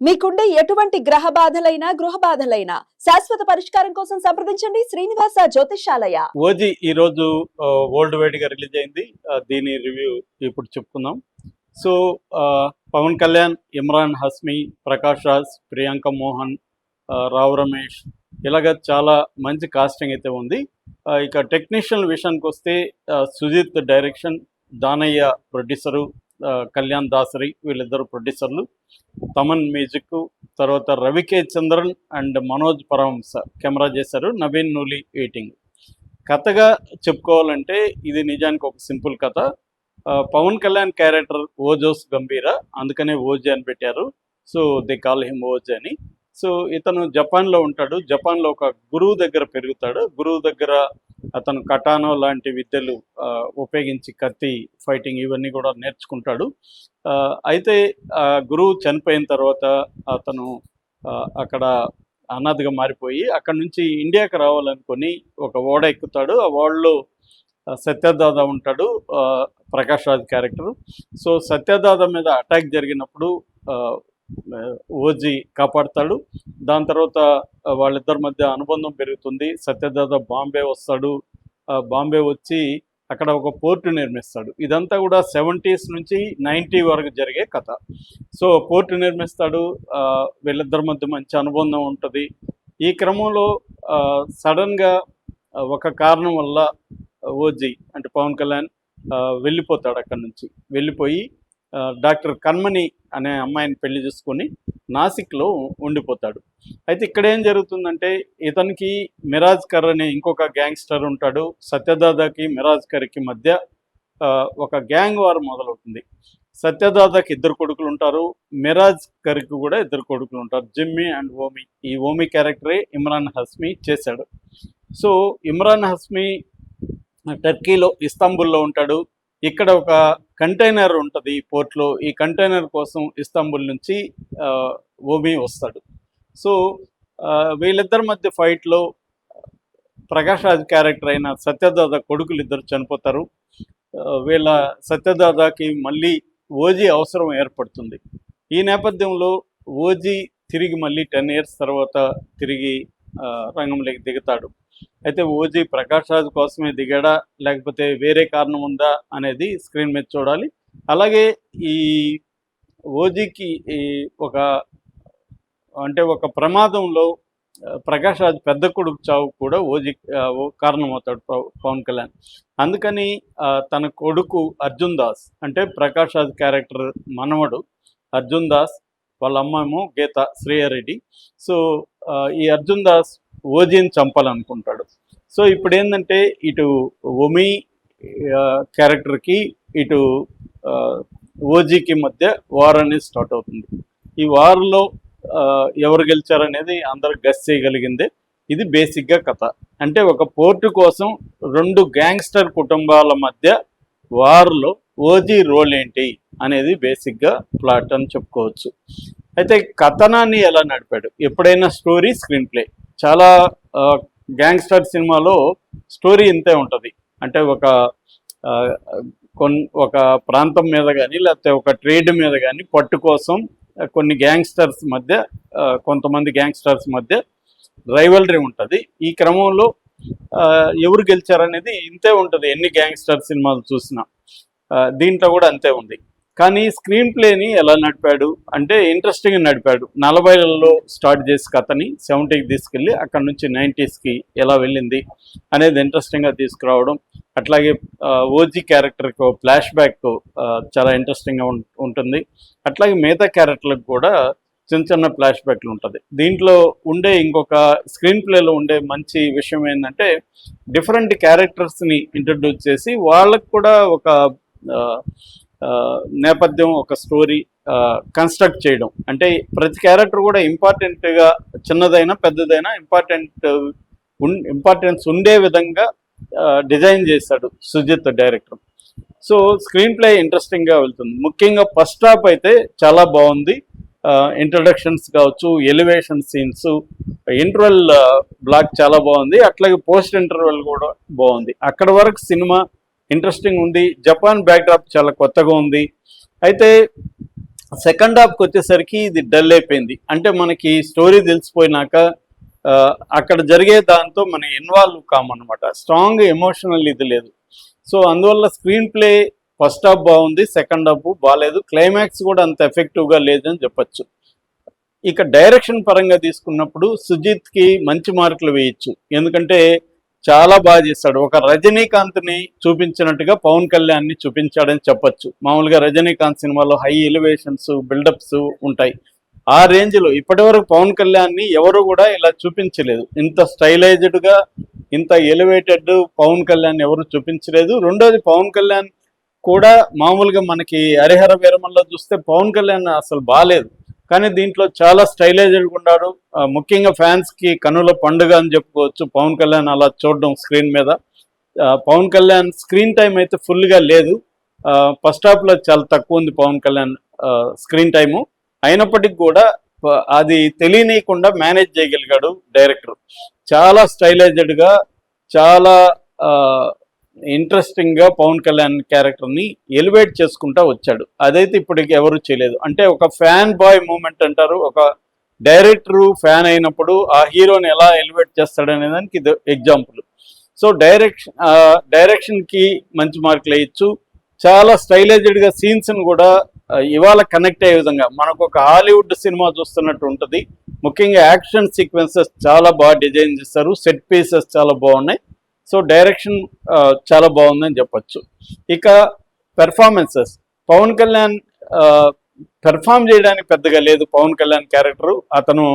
మీకుండే ఎటువంటి గ్రహ బాధలైనా గృహ బాధలైనా శాశ్వత పరిష్కారం కోసం సంప్రదించండి శ్రీనివాస జ్యోతిషాలయ. ఓజీ ఈ రోజు వరల్డ్ వైడ్ గా రిలీజ్ అయింది. దీని రివ్యూ ఇప్పుడు చెప్పుకుందాం. సో పవన్ కళ్యాణ్, ఇమ్రాన్ హస్మి, ప్రకాష్ రాజ్, ప్రియాంక మోహన్, రావు రమేష్, ఇలాగ చాలా మంచి కాస్టింగ్ అయితే ఉంది. ఇక టెక్నీషియన్ విషయానికి వస్తే సుజిత్ డైరెక్షన్, దానయ్య ప్రొడ్యూసరు, కళ్యాణ్ దాసరి వీళ్ళిద్దరు ప్రొడ్యూసర్లు, తమన్ మ్యూజిక్, తర్వాత రవికే చంద్రన్ అండ్ మనోజ్ పరమహంస కెమెరా చేశారు, నవీన్ నూలి ఎడిటింగ్. కథగా చెప్పుకోవాలంటే ఇది నిజానికి ఒక సింపుల్ కథ. పవన్ కళ్యాణ్ క్యారెక్టర్ ఓజోస్ గంభీర, అందుకనే ఓజీ అని పెట్టారు. So they call him OG అని. సో ఇతను జపాన్లో ఉంటాడు. జపాన్లో ఒక గురువు దగ్గర పెరుగుతాడు. గురువు దగ్గర అతను కటానో లాంటి విద్యలు ఉపయోగించి కత్తి ఫైటింగ్ ఇవన్నీ కూడా నేర్చుకుంటాడు. అయితే గురువు చనిపోయిన తర్వాత అతను అక్కడ అనాథగా మారిపోయి అక్కడ నుంచి ఇండియాకి రావాలనుకొని ఒక ఓడ ఎక్కుతాడు. ఆ ఓడలో సత్యదాదా ఉంటాడు, ప్రకాష్ రాజ్ క్యారెక్టర్. సో సత్యదాదా మీద అటాక్ జరిగినప్పుడు ఓజీ కాపాడుతాడు. దాని తర్వాత వాళ్ళిద్దరి మధ్య అనుబంధం పెరుగుతుంది. సత్యదాదా బాంబే వస్తాడు. బాంబే వచ్చి అక్కడ ఒక పోర్టు నిర్మిస్తాడు. ఇదంతా కూడా 70s నుంచి 90 వరకు జరిగే కథ. సో పోర్టు నిర్మిస్తాడు, వీళ్ళిద్దరి మధ్య మంచి అనుబంధం ఉంటుంది. ఈ క్రమంలో సడన్గా ఒక కారణం వల్ల ఓజీ అంటే పవన్ కళ్యాణ్ వెళ్ళిపోతాడు. అక్కడి నుంచి వెళ్ళిపోయి డాక్టర్ కన్మణి అనే అమ్మాయిని పెళ్లి చేసుకొని నాసిక్లో ఉండిపోతాడు. అయితే ఇక్కడ ఏం జరుగుతుందంటే ఇతనికి మిరాజ్ కర్ అనే ఇంకొక గ్యాంగ్స్టర్ ఉంటాడు. సత్యదాదాకి మిరాజ్ కర్కి మధ్య ఒక గ్యాంగ్ వార్ మొదలవుతుంది. సత్యదాదాకి 2 కొడుకులు ఉంటారు, మిరాజ్ కర్కి కూడా 2 కొడుకులు ఉంటారు, జిమ్మీ అండ్ ఓమి. ఈ ఓమి క్యారెక్టరే ఇమ్రాన్ హస్మి చేశాడు. సో ఇమ్రాన్ హస్మి టర్కీలో ఇస్తాంబుల్లో ఉంటాడు. ఇక్కడ ఒక కంటైనర్ ఉంటుంది ఈ పోర్ట్లో. ఈ కంటైనర్ కోసం ఇస్తాంబుల్ నుంచి ఓమి వస్తాడు. సో వీళ్ళిద్దరి మధ్య ఫైట్లో ప్రకాష్ రాజ్ క్యారెక్టర్ అయిన సత్యదాదా కొడుకులు 2 చనిపోతారు. వీళ్ళ సత్యదాదాకి మళ్ళీ ఓజీ అవసరం ఏర్పడుతుంది. ఈ నేపథ్యంలో ఓజీ తిరిగి మళ్ళీ 10 years తర్వాత తిరిగి రంగంలోకి దిగుతాడు. అయితే ఓజీ ప్రకాష్ రాజ్ కోసమే దిగాడా లేకపోతే వేరే కారణం ఉందా అనేది స్క్రీన్ మీద చూడాలి. అలాగే ఈ ఓజీకి ఒక ప్రమాదంలో ప్రకాష్ రాజ్ పెద్ద కొడుకు చావు కూడా ఓజీ కారణమవుతాడు పవన్ కళ్యాణ్. అందుకని తన కొడుకు అర్జున్ దాస్ అంటే ప్రకాష్ రాజ్ క్యారెక్టర్ మనవడు అర్జున్ దాస్, వాళ్ళ అమ్మేమో గీత శ్రీయారెడ్డి. సో ఈ అర్జున్ దాస్ ఓజీని చంపాలనుకుంటాడు. సో ఇప్పుడు ఏంటంటే ఇటు ఓమి క్యారెక్టర్కి ఇటు ఓజీకి మధ్య వార్ అనేది స్టార్ట్ అవుతుంది. ఈ వార్లో ఎవరు గెలిచారనేది అందరు గెస్ చేయగలిగిందే. ఇది బేసిక్గా కథ. అంటే ఒక పోర్టు కోసం 2 గ్యాంగ్స్టర్ కుటుంబాల మధ్య వార్లో ఓజీ రోల్ ఏంటి అనేది బేసిక్గా ప్లాట్ అని చెప్పుకోవచ్చు. అయితే కథనాన్ని ఎలా నడిపాడు, ఎప్పుడైనా స్టోరీ స్క్రీన్ ప్లే. చాలా గ్యాంగ్స్టర్ సినిమాలో స్టోరీ ఇంతే ఉంటుంది. అంటే ఒక ప్రాంతం మీద కానీ లేకపోతే ఒక ట్రేడ్ మీద కానీ పట్టు కోసం కొన్ని గ్యాంగ్స్టర్స్ మధ్య కొంతమంది గ్యాంగ్స్టర్స్ మధ్య రైవలరీ ఉంటుంది. ఈ క్రమంలో ఎవరు గెలిచారనేది ఇంతే ఉంటుంది. ఎన్ని గ్యాంగ్స్టర్ సినిమాలు చూసినా దీంట్లో కూడా అంతే ఉంది. కానీ స్క్రీన్ ప్లేని ఎలా నడిపాడు అంటే ఇంట్రెస్టింగ్గా నడిపాడు. 40లలో స్టార్ట్ చేసి కథని 70కి తీసుకెళ్ళి అక్కడ నుంచి 90sకి ఎలా వెళ్ళింది అనేది ఇంట్రెస్టింగ్గా తీసుకురావడం. అట్లాగే ఓజీ క్యారెక్టర్కి ఫ్లాష్ బ్యాక్ చాలా ఇంట్రెస్టింగ్గా ఉంటుంది. అట్లాగే మిగతా క్యారెక్టర్లకు కూడా చిన్న ఫ్లాష్ బ్యాక్లు ఉంటుంది. దీంట్లో ఉండే ఇంకొక స్క్రీన్ ప్లేలో ఉండే మంచి విషయం ఏంటంటే డిఫరెంట్ క్యారెక్టర్స్ని ఇంట్రడ్యూస్ చేసి వాళ్ళకు కూడా ఒక నేపథ్యం, ఒక స్టోరీ కన్స్ట్రక్ట్ చేయడం. అంటే ప్రతి క్యారెక్టర్ కూడా ఇంపార్టెంట్గా చిన్నదైనా పెద్దదైనా ఇంపార్టెన్స్ ఉండే విధంగా డిజైన్ చేశాడు Sujeeth director. So screenplay ఇంట్రెస్టింగ్గా వెళ్తుంది. ముఖ్యంగా ఫస్ట్ హాఫ్ అయితే చాలా బాగుంది. ఇంట్రడక్షన్స్ కావచ్చు, ఎలివేషన్ సీన్స్, ఇంటర్వెల్ బ్లాక్ చాలా బాగుంది. అట్లాగే పోస్ట్ ఇంటర్వెల్ కూడా బాగుంది. అక్కడ వరకు సినిమా ఇంట్రెస్టింగ్ ఉంది. జపాన్ బ్యాక్డ్రాప్ చాలా కొత్తగా ఉంది. అయితే సెకండ్ హాఫ్కి వచ్చేసరికి ఇది డల్ అయిపోయింది. అంటే మనకి స్టోరీ తెలిసిపోయినాక అక్కడ జరిగే దాంతో మనం ఇన్వాల్వ్ కామన్నమాట. స్ట్రాంగ్ ఎమోషనల్ ఇది లేదు. సో అందువల్ల స్క్రీన్ ప్లే ఫస్ట్ హాఫ్ బాగుంది, సెకండ్ హాఫ్ బాగాలేదు, క్లైమాక్స్ కూడా అంత ఎఫెక్టివ్గా లేదని చెప్పచ్చు. ఇక డైరెక్షన్ పరంగా తీసుకున్నప్పుడు సుజిత్కి మంచి మార్కులు వేయచ్చు. ఎందుకంటే చాలా బాగా చేస్తాడు. ఒక రజనీకాంత్ని చూపించినట్టుగా పవన్ కళ్యాణ్ని చూపించాడని చెప్పొచ్చు. మామూలుగా రజనీకాంత్ సినిమాలో హై ఎలివేషన్స్, బిల్డప్స్ ఉంటాయి. ఆ రేంజ్లో ఇప్పటివరకు పవన్ కళ్యాణ్ని ఎవరు కూడా ఇలా చూపించలేదు. ఇంత స్టైలైజ్డ్గా, ఇంత ఎలివేటెడ్ పవన్ కళ్యాణ్ ఎవరు చూపించలేదు. రెండోది, పవన్ కళ్యాణ్ కూడా మామూలుగా మనకి హరిహర వీరమల్లో చూస్తే పవన్ కళ్యాణ్ అసలు బాగాలేదు, కానీ దీంట్లో చాలా స్టైలైజ్డ్గా ఉన్నాడు. ముఖ్యంగా ఫ్యాన్స్కి కనుల పండుగ అని చెప్పుకోవచ్చు పవన్ కళ్యాణ్ అలా చూడడం స్క్రీన్ మీద. పవన్ కళ్యాణ్ స్క్రీన్ టైం అయితే ఫుల్గా లేదు. ఫస్ట్ హాఫ్లో చాలా తక్కువ ఉంది పవన్ కళ్యాణ్ స్క్రీన్ టైము. అయినప్పటికీ కూడా అది తెలియనీయకుండా మేనేజ్ చేయగలిగాడు డైరెక్టర్. చాలా స్టైలైజ్డ్గా, చాలా ఇంట్రెస్టింగ్గా పవన్ కళ్యాణ్ క్యారెక్టర్ని ఎలివేట్ చేసుకుంటా వచ్చాడు. అదైతే ఇప్పటికి ఎవరు చేయలేదు. అంటే ఒక ఫ్యాన్ బాయ్ మూమెంట్ అంటారు, ఒక డైరెక్టరు ఫ్యాన్ అయినప్పుడు ఆ హీరోని ఎలా ఎలివేట్ చేస్తాడనే దానికి ఇది ఎగ్జాంపుల్. సో డైరెక్షన్కి మంచి మార్కులు వేయచ్చు. చాలా స్టైలైజ్డ్గా సీన్స్ని కూడా ఇవాళ కనెక్ట్ అయ్యే విధంగా మనకు ఒక హాలీవుడ్ సినిమా చూస్తున్నట్టు ఉంటుంది. ముఖ్యంగా యాక్షన్ సీక్వెన్సెస్ చాలా బాగా డిజైన్ చేస్తారు, సెట్ పీసెస్ చాలా బాగున్నాయి. సో డైరెక్షన్ చాలా బాగుందని చెప్పచ్చు. ఇక పెర్ఫార్మెన్సెస్, పవన్ కళ్యాణ్ పెర్ఫామ్ చేయడానికి పెద్దగా లేదు. పవన్ కళ్యాణ్ క్యారెక్టరు అతను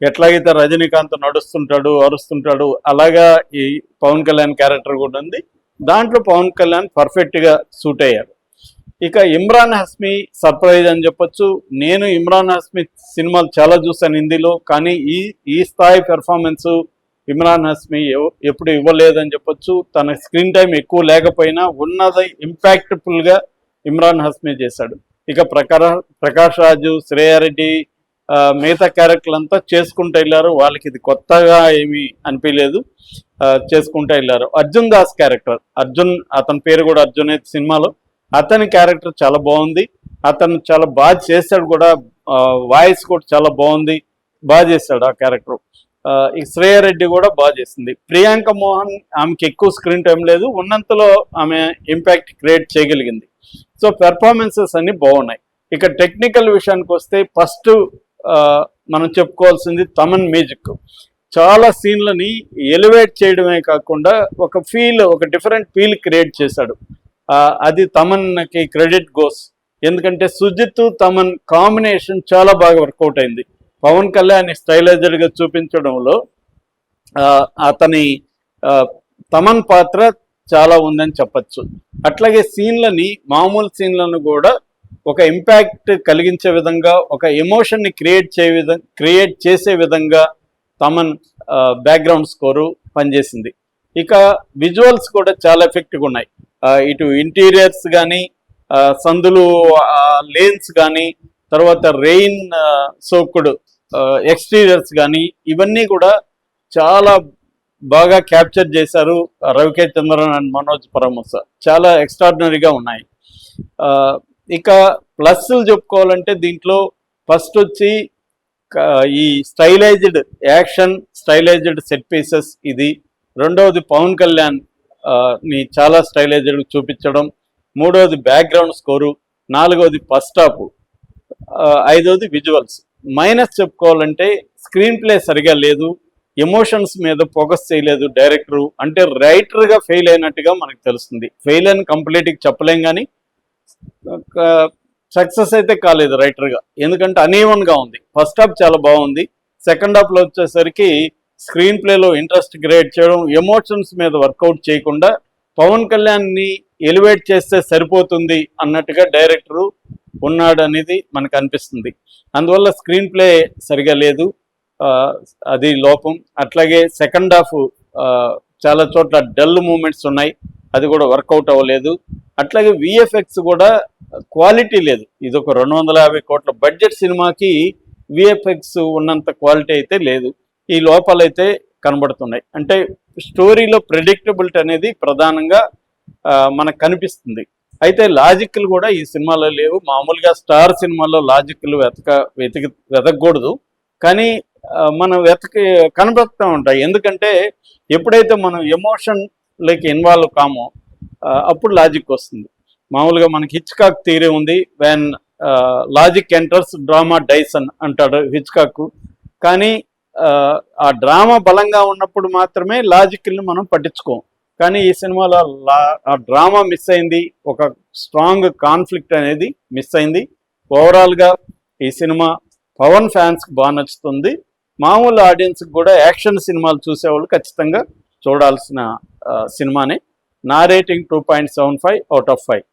ఎట్లాగైతే రజనీకాంత్ నడుస్తుంటాడు, అరుస్తుంటాడు, అలాగా ఈ పవన్ కళ్యాణ్ క్యారెక్టర్ కూడా ఉంది. దాంట్లో పవన్ కళ్యాణ్ పర్ఫెక్ట్గా సూట్ అయ్యాడు. ఇక ఇమ్రాన్ హస్మీ సర్ప్రైజ్ అని చెప్పొచ్చు. నేను ఇమ్రాన్ హస్మీ సినిమాలు చాలా చూశాను హిందీలో, కానీ ఈ స్థాయి పెర్ఫార్మెన్స్ ఇమ్రాన్ హస్మీ ఎప్పుడు ఇవ్వలేదని చెప్పొచ్చు. తన స్క్రీన్ టైం ఎక్కువ లేకపోయినా ఉన్నది ఇంపాక్ట్ఫుల్గా ఇమ్రాన్ హస్మీ చేశాడు. ఇక ప్రకాష్ రాజు, శ్రేయారెడ్డి, మిగతా క్యారెక్టర్లు అంతా చేసుకుంటూ వెళ్ళారు. వాళ్ళకి ఇది కొత్తగా ఏమీ అనిపించలేదు, చేసుకుంటూ వెళ్ళారు. అర్జున్ దాస్ క్యారెక్టర్, అతని పేరు కూడా అర్జున్ సినిమాలో, అతని క్యారెక్టర్ చాలా బాగుంది. అతను చాలా బాగా చేశాడు కూడా, వాయిస్ కూడా చాలా బాగుంది, బాగా చేశాడు ఆ క్యారెక్టర్. ఈ శ్రేయారెడ్డి కూడా బాగా చేసింది. ప్రియాంక మోహన్, ఆమెకి ఎక్కువ స్క్రీన్ టైం లేదు, ఉన్నంతలో ఆమె ఇంపాక్ట్ క్రియేట్ చేయగలిగింది. సో పెర్ఫార్మెన్సెస్ అన్ని బాగున్నాయి. ఇక టెక్నికల్ విషయానికి వస్తే ఫస్ట్ మనం చెప్పుకోవాల్సింది తమన్ మ్యూజిక్. చాలా సీన్లని ఎలివేట్ చేయడమే కాకుండా ఒక డిఫరెంట్ ఫీల్ క్రియేట్ చేశాడు. అది తమన్కి క్రెడిట్ గోస్. ఎందుకంటే సుజిత్ తమన్ కాంబినేషన్ చాలా బాగా వర్కౌట్ అయింది. పవన్ కళ్యాణ్ స్టైలైజ్డ్గా చూపించడంలో అతని తమన్ పాత్ర చాలా ఉందని చెప్పచ్చు. అట్లాగే మామూలు సీన్లను కూడా ఒక ఇంపాక్ట్ కలిగించే విధంగా, ఒక ఎమోషన్ని క్రియేట్ చేసే విధంగా తమన్ బ్యాక్గ్రౌండ్ స్కోరు పనిచేసింది. ఇక విజువల్స్ కూడా చాలా ఎఫెక్ట్గా ఉన్నాయి. ఇటు ఇంటీరియర్స్ కానీ, సందులు లేన్స్ కానీ, తర్వాత రెయిన్ సోకుడు ఎక్స్టీరియర్స్ కానీ, ఇవన్నీ కూడా చాలా బాగా క్యాప్చర్ చేశారు రవికే చంద్రన్ అండ్ మనోజ్ పరమహంస. చాలా ఎక్స్ట్రాడినరీగా ఉన్నాయి. ఇక ప్లస్లు చెప్పుకోవాలంటే దీంట్లో ఫస్ట్ వచ్చి ఈ stylised action, stylised set pieces ఇది. రెండవది పవన్ కళ్యాణ్ ని చాలా స్టైలైజ్డ్ చూపించడం. మూడవది బ్యాక్గ్రౌండ్ స్కోరు. నాలుగవది ఫస్ట్ హాఫ్. ఐదవది విజువల్స్. మైనస్ చెప్పుకోవాలంటే స్క్రీన్ ప్లే సరిగా లేదు, ఎమోషన్స్ మీద ఫోకస్ చేయలేదు డైరెక్టరు. అంటే రైటర్గా ఫెయిల్ అయినట్టుగా మనకు తెలుస్తుంది. ఫెయిల్ అని కంప్లీట్గా చెప్పలేం, కానీ సక్సెస్ అయితే కాలేదు రైటర్గా. ఎందుకంటే అనీవన్గా ఉంది. ఫస్ట్ హాఫ్ చాలా బాగుంది, సెకండ్ హాఫ్లో వచ్చేసరికి స్క్రీన్ ప్లేలో ఇంట్రెస్ట్ క్రియేట్ చేయడం, ఎమోషన్స్ మీద వర్కౌట్ చేయకుండా పవన్ కళ్యాణ్ని ఎలివేట్ చేస్తే సరిపోతుంది అన్నట్టుగా డైరెక్టరు ఉన్నాడు అనేది మనకు అనిపిస్తుంది. అందువల్ల స్క్రీన్ ప్లే సరిగా లేదు, అది లోపం. అట్లాగే సెకండ్ హాఫ్ చాలా చోట్ల డల్ మూమెంట్స్ ఉన్నాయి, అది కూడా వర్కౌట్ అవ్వలేదు. అట్లాగే విఎఫ్ఎక్స్ కూడా క్వాలిటీ లేదు. ఇది ఒక 250 కోట్ల బడ్జెట్ సినిమాకి విఎఫ్ఎక్స్ ఉన్నంత క్వాలిటీ అయితే లేదు. ఈ లోపాలైతే కనబడుతున్నాయి. అంటే స్టోరీలో ప్రెడిక్టబిలిటీ అనేది ప్రధానంగా మనకు కనిపిస్తుంది. అయితే లాజిక్లు కూడా ఈ సినిమాలో లేవు. మామూలుగా స్టార్ సినిమాలో లాజిక్లు వెతకూడదు, కానీ మనం కనబడుతూ ఉంటాయి. ఎందుకంటే ఎప్పుడైతే మనం ఎమోషన్లోకి ఇన్వాల్వ్ కామో అప్పుడు లాజిక్ వస్తుంది. మామూలుగా మనకి హిచ్కాక్ థియరీ ఉంది, when logic enters drama dies అని అంటాడు హిచ్కాక్. కానీ ఆ డ్రామా బలంగా ఉన్నప్పుడు మాత్రమే లాజిక్ని మనం పట్టించుకోం. కానీ ఈ సినిమాలో ఆ డ్రామా మిస్ అయింది, ఒక స్ట్రాంగ్ కాన్ఫ్లిక్ట్ అనేది మిస్ అయింది. ఓవరాల్గా ఈ సినిమా పవన్ ఫ్యాన్స్కి బాగా నచ్చుతుంది. మామూలు ఆడియన్స్కి కూడా యాక్షన్ సినిమాలు చూసేవాళ్ళు ఖచ్చితంగా చూడాల్సిన సినిమానే. నా రేటింగ్ 2.75 out of 5.